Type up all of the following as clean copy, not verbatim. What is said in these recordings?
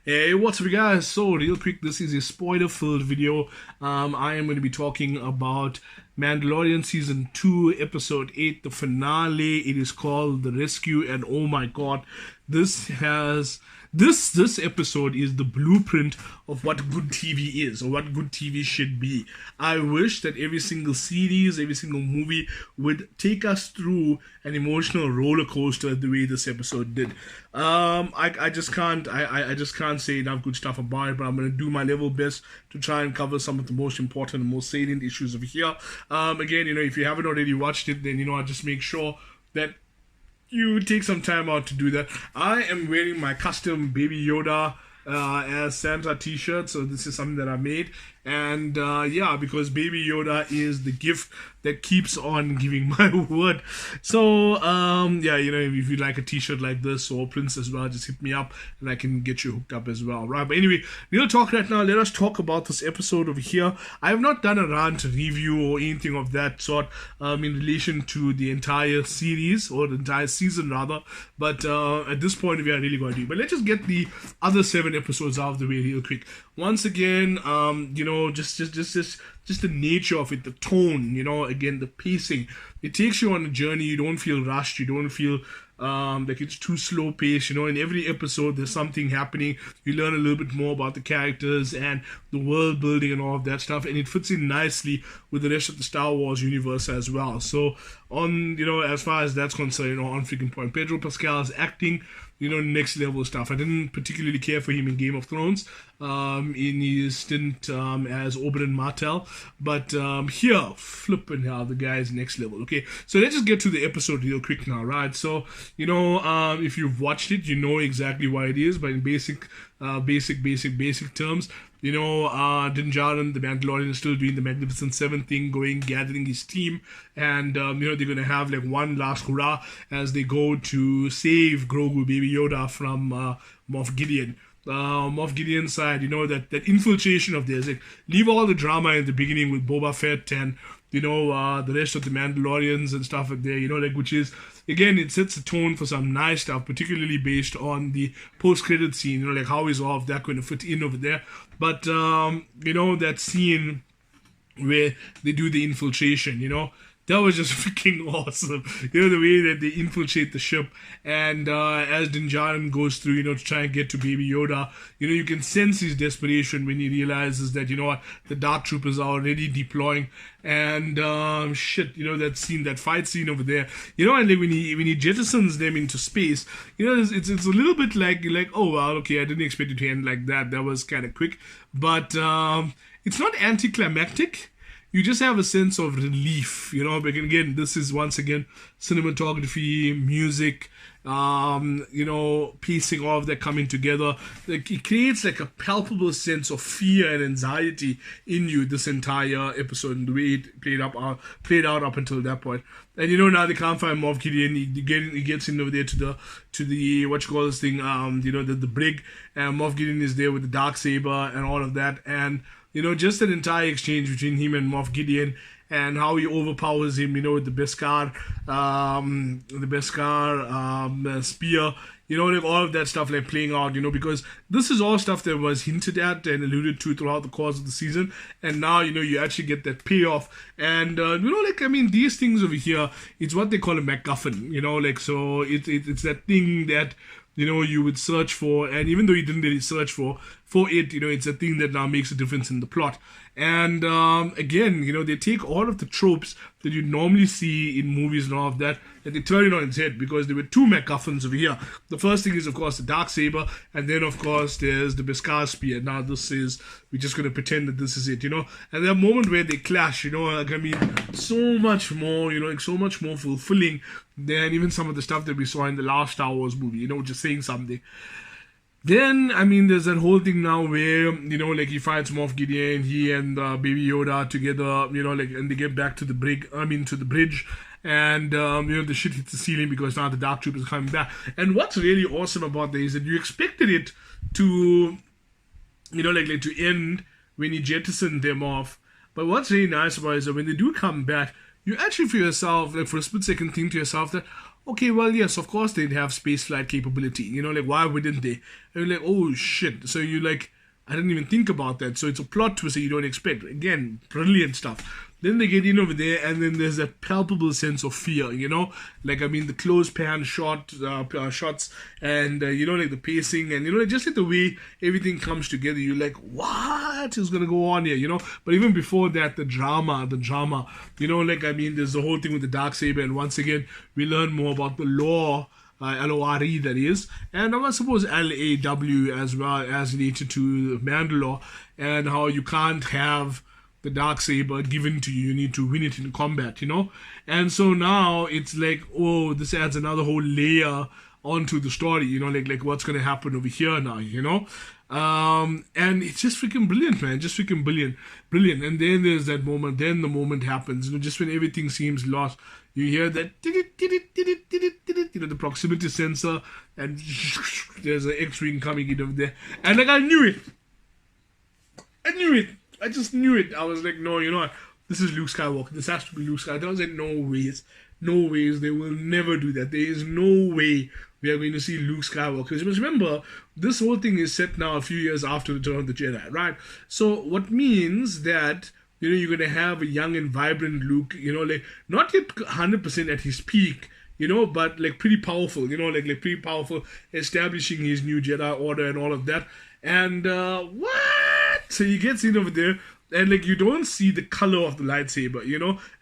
Hey, what's up, guys? So, real quick, this is a spoiler-filled video. I am going to be talking about Mandalorian Season 2, Episode 8, the finale. It is called The Rescue, and oh my god, this episode is the blueprint of what good TV is, or what good TV should be. I wish that every single series, every single movie would take us through an emotional roller coaster the way this episode did. I just can't say enough good stuff about it, but I'm gonna do my level best to try and cover some of the most important and most salient issues over here. Again, if you haven't already watched it, then I just make sure that you take some time out to do that. I am wearing my custom Baby Yoda as Santa t-shirt, so this is something that I made, and yeah, because Baby Yoda is the gift that keeps on giving my word. So yeah, if you like a t-shirt like this or prints as well, just hit me up and I can get you hooked up as well, right? But anyway, real talk right now, let us talk about this episode over here. I have not done a rant review or anything of that sort in relation to the entire series, or the entire season rather, but at this point we are really going to do. But let's just get the other 7 episodes out of the way real quick. Once again, just the nature of it, the tone, again, the pacing. It takes you on a journey. You don't feel rushed. You don't feel like it's too slow paced. In every episode there's something happening. You learn a little bit more about the characters and the world building and all of that stuff, and it fits in nicely with the rest of the Star Wars universe as well. So on, as far as that's concerned, on freaking point. Pedro Pascal's acting, next level stuff. I didn't particularly care for him in Game of Thrones, in his stint as Oberyn Martell, but here, flipping hell, the guy is next level. Okay, so let's just get to the episode real quick now, right? So, if you've watched it, you know exactly what it is, but in basic terms, Din Djarin, the Mandalorian, is still doing the Magnificent Seven thing, gathering his team, and they're gonna have like one last hurrah as they go to save Grogu, Baby Yoda, from Moff Gideon. Moff Gideon's side, that infiltration of theirs. Like, leave all the drama in the beginning with Boba Fett and the rest of the Mandalorians and stuff like there, which is, again, it sets a tone for some nice stuff, particularly based on the post-credit scene, like how is all of that going to fit in over there. But, that scene where they do the infiltration, that was just freaking awesome. The way that they infiltrate the ship, and as Din Djarin goes through, to try and get to Baby Yoda, you can sense his desperation when he realizes that, the Dark Troopers are already deploying, and that scene, that fight scene over there, and like when he jettisons them into space, it's a little bit like, oh wow, okay, I didn't expect it to end like that. That was kind of quick, but it's not anticlimactic. You just have a sense of relief, but again, this is once again cinematography, music, pacing, all of that coming together. Like, it creates like a palpable sense of fear and anxiety in you, this entire episode, and the way it played out up until that point. And now they can't find Moff Gideon. He gets in over there to the what you call this thing, the brig, and Moff Gideon is there with the Darksaber and all of that, and just an entire exchange between him and Moff Gideon, and how he overpowers him, with the Beskar spear, like all of that stuff, like playing out, because this is all stuff that was hinted at and alluded to throughout the course of the season, and now, you actually get that payoff, and, these things over here, it's what they call a MacGuffin, so it's that thing that, you would search for, and even though you didn't really search for it, it's a thing that now makes a difference in the plot. And again, they take all of the tropes that you normally see in movies and all of that, and they turn it on its head, because there were 2 MacGuffins over here. The first thing is, of course, the Darksaber, and then, of course, there's the Beskar spear. Now we're just going to pretend that this is it, and that moment where they clash, so much more, so much more fulfilling than even some of the stuff that we saw in the last Star Wars movie, just saying something. Then, there's that whole thing now where, he fights Moff Gideon, he and Baby Yoda together, and they get back to the bridge, and, the shit hits the ceiling because now the Dark Troopers are coming back. And what's really awesome about this is that you expected it to, to end when you jettison them off, but what's really nice about it is that when they do come back, you actually for yourself, like for a split second, think to yourself that, okay, well, yes, of course they'd have space flight capability. Like, why wouldn't they? And you're like, oh shit. So you like, I didn't even think about that. So it's a plot twist that you don't expect. Again, brilliant stuff. Then they get in over there, and then there's a palpable sense of fear, Like, I mean, the close pan shots, and, like the pacing, and, like, just like the way everything comes together, you're like, what is going to go on here, But even before that, the drama, like, I mean, there's the whole thing with the Darksaber, and once again, we learn more about the lore, L-O-R-E, that is, and I suppose L-A-W as well, as related to Mandalore, and how you can't have the Darksaber given to you. You need to win it in combat, And so now it's like, oh, this adds another whole layer onto the story, like what's going to happen over here now, And it's just freaking brilliant, man. Just freaking brilliant. And then there's that moment. Then the moment happens, just when everything seems lost. You hear that, the proximity sensor, and there's an X-wing coming in over there. And like, I knew it. I just knew it. I was like, no, this is Luke Skywalker. This has to be Luke Skywalker. I was like, no ways. They will never do that. There is no way we are going to see Luke Skywalker. Because you must remember, this whole thing is set now a few years after Return of the Jedi, right? So what means that, you're going to have a young and vibrant Luke, like, not yet 100% at his peak, but like pretty powerful, like pretty powerful, establishing his new Jedi Order and all of that. And what? So he gets in over there, and like you don't see the color of the lightsaber,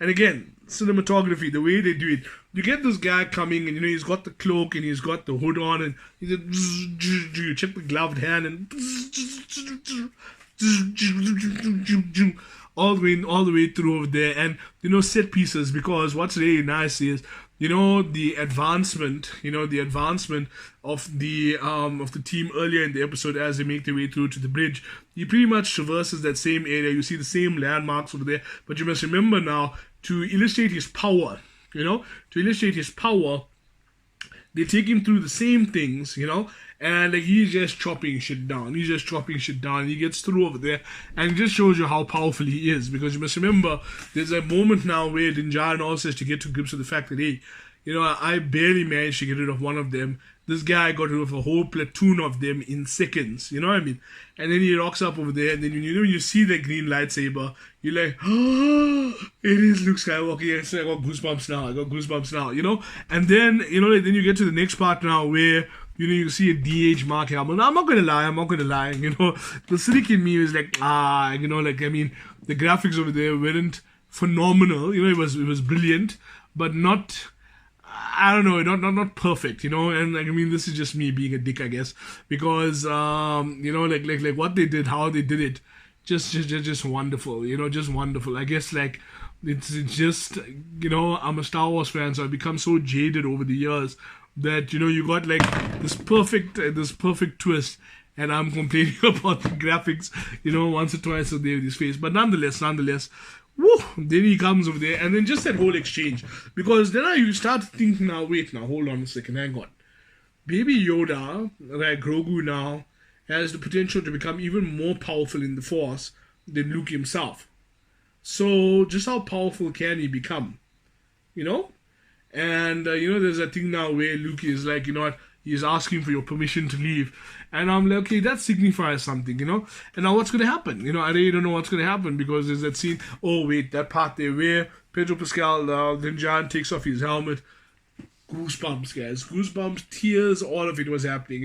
And again, cinematography, the way they do it, you get this guy coming, and he's got the cloak and he's got the hood on, and you check the gloved hand, and all the way through over there, and set pieces, because what's really nice is the advancement of the team earlier in the episode as they make their way through to the bridge. He pretty much traverses that same area. You see the same landmarks over there, but you must remember now, to illustrate his power, they take him through the same things, and like, he's just chopping shit down. He gets through over there, and it just shows you how powerful he is. Because you must remember, there's a moment now where Din Djarin also has to get to grips with the fact that, hey, I barely managed to get rid of one of them. This guy got rid of a whole platoon of them in seconds. You know what I mean? And then he rocks up over there, and then you see the green lightsaber. You're like, oh, it is Luke Skywalker. Yes, I got goosebumps now. And then, then you get to the next part now where, you see a DH Mark Hamill. Now, I'm not gonna lie. The cynic in me was like, I mean, the graphics over there weren't phenomenal. It was brilliant, but not, I don't know, not perfect, and like, I mean, this is just me being a dick, I guess, because, like what they did, how they did it, just wonderful, just wonderful. I guess, like, it's just, I'm a Star Wars fan, so I've become so jaded over the years that, you got like this perfect twist, and I'm complaining about the graphics, once or twice a day with his face. But nonetheless, woo, then he comes over there, and then just that whole exchange. Because then you start thinking, now, wait, hold on a second, hang on. Baby Yoda, like Grogu now, has the potential to become even more powerful in the Force than Luke himself. So, just how powerful can he become? And, there's a thing now where Luke is like, he's asking for your permission to leave. And I'm like, okay, that signifies something, And now what's going to happen? I really don't know what's going to happen, because there's that scene, oh, wait, that part there where Pedro Pascal, Din Djarin takes off his helmet. Goosebumps, guys. Goosebumps, tears, all of it was happening.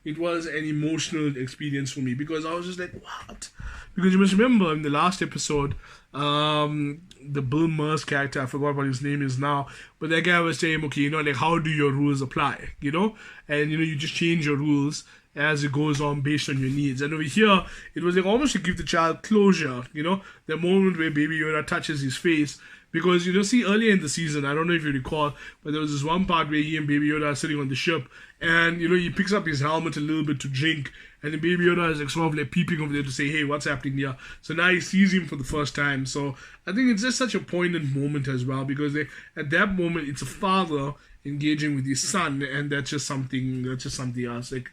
It was an emotional experience for me, because I was just like, what? Because you must remember, in the last episode, the Bill Murr's character, I forgot what his name is now, but that guy was saying, okay, like, how do your rules apply, and, you just change your rules as it goes on based on your needs. And over here, it was like almost to give the child closure, the moment where Baby Yoda touches his face. Because, see, earlier in the season, I don't know if you recall, but there was this one part where he and Baby Yoda are sitting on the ship, and, he picks up his helmet a little bit to drink, and then Baby Yoda is like sort of like peeping over there to say, hey, what's happening here? So now he sees him for the first time. So I think it's just such a poignant moment as well, because at that moment, it's a father engaging with his son, and that's just something else. Like,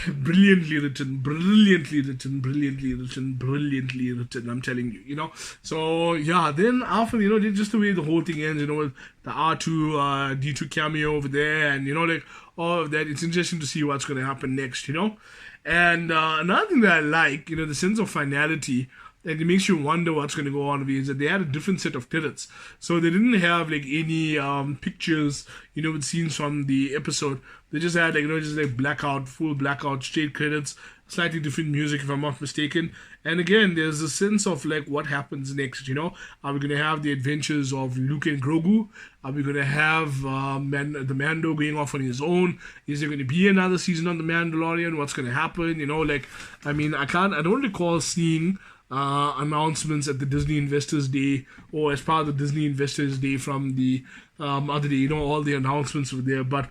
Brilliantly written, brilliantly written, brilliantly written, brilliantly written. I'm telling you, So yeah, then after just the way the whole thing ends, with the R2 D2 cameo over there, and like all of that. It's interesting to see what's going to happen next, And another thing that I like, the sense of finality. And it makes you wonder what's going to go on is that they had a different set of credits. So they didn't have like any pictures, with scenes from the episode. They just had blackout, full blackout, straight credits, slightly different music if I'm not mistaken. And again, there's a sense of like what happens next, Are we going to have the adventures of Luke and Grogu? Are we going to have the Mando going off on his own? Is there going to be another season on the Mandalorian? What's going to happen? I don't recall seeing announcements at the Disney Investors Day or as part of the Disney Investors Day from the other day. All the announcements were there, but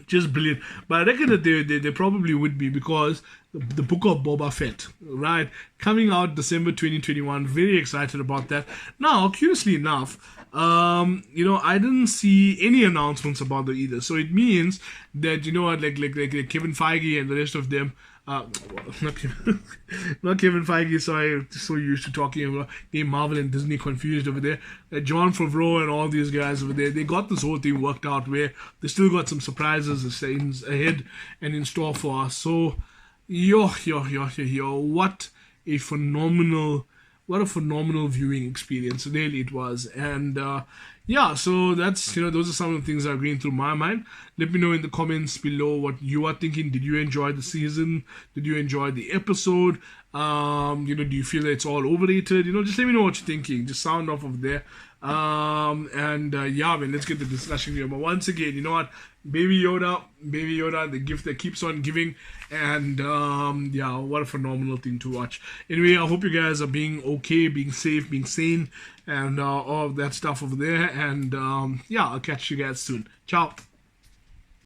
just brilliant. But I reckon that they probably would be, because the Book of Boba Fett, right, coming out December 2021. Very excited about that. Now, curiously enough, I didn't see any announcements about that either. So it means that like Kevin Feige and the rest of them. Not Kevin Feige, sorry, so used to talking about Marvel and Disney confused over there. John Favreau and all these guys over there, they got this whole thing worked out where they still got some surprises ahead and in store for us. So, what a phenomenal viewing experience. Really it was. And so that's, those are some of the things that are going through my mind. Let me know in the comments below what you are thinking. Did you enjoy the season? Did you enjoy the episode? Do you feel that it's all overrated? Just let me know what you're thinking. Just sound off of there. Man, let's get the discussion here. But once again, you know what? Baby Yoda, the gift that keeps on giving. And what a phenomenal thing to watch. Anyway, I hope you guys are being okay, being safe, being sane, and all of that stuff over there. And I'll catch you guys soon. Ciao.